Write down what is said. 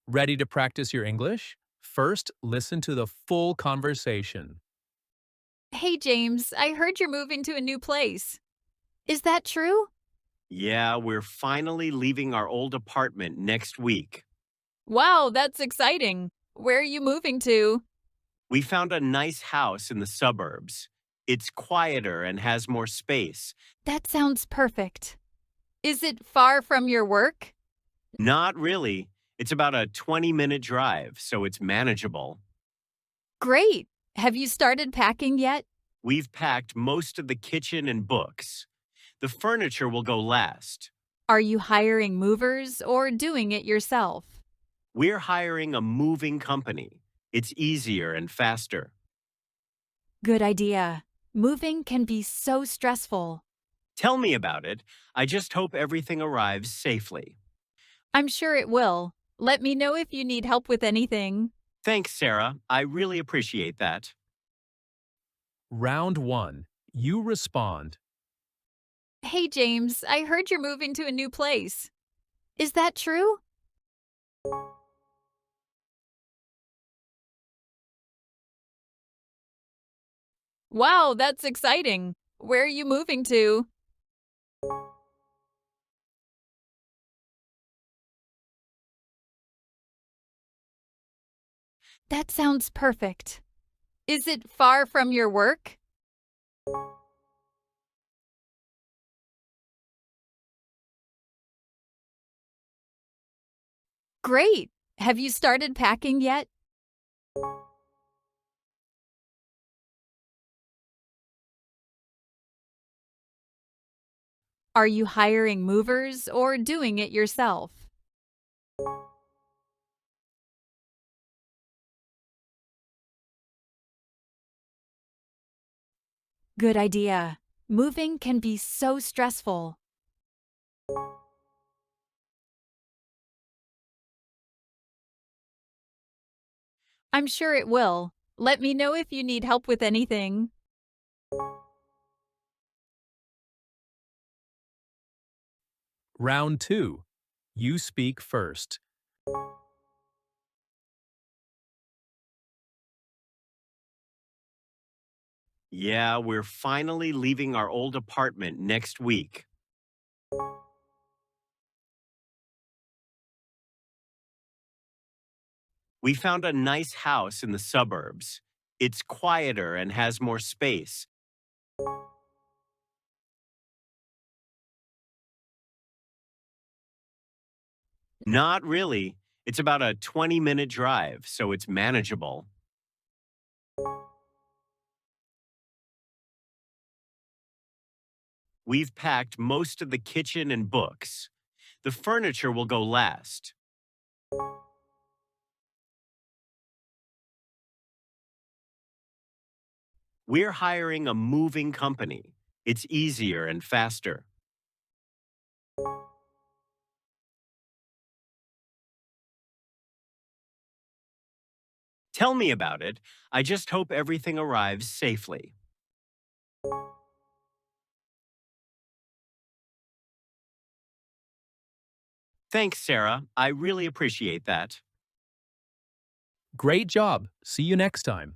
Ready to practice your English? First, listen to the full conversation. Hey, James, I heard you're moving to a new place. Is that true? Yeah, we're finally leaving our old apartment next week. Wow, that's exciting. Where are you moving to? We found a nice house in the suburbs. It's quieter and has more space. That sounds perfect. Is it far from your work? Not really. It's about a 20-minute drive, so it's manageable. Great. Have you started packing yet? We've packed most of the kitchen and books. The furniture will go last. Are you hiring movers or doing it yourself? We're hiring a moving company. It's easier and faster. Good idea. Moving can be so stressful. Tell me about it. I just hope everything arrives safely. I'm sure it will. Let me know if you need help with anything. Thanks, Sarah. I really appreciate that. Round 1. You respond. Hey, James, I heard you're moving to a new place. Is that true? Wow, that's exciting. Where are you moving to? That sounds perfect. Is it far from your work? Great. Have you started packing yet? Are you hiring movers or doing it yourself? Good idea. Moving can be so stressful. I'm sure it will. Let me know if you need help with anything. Round 2. You speak first. Yeah, we're finally leaving our old apartment next week. We found a nice house in the suburbs. It's quieter and has more space. Not really. It's about a 20-minute drive, so it's manageable. We've packed most of the kitchen and books. The furniture will go last. We're hiring a moving company. It's easier and faster. Tell me about it. I just hope everything arrives safely. Thanks, Sarah. I really appreciate that. Great job. See you next time.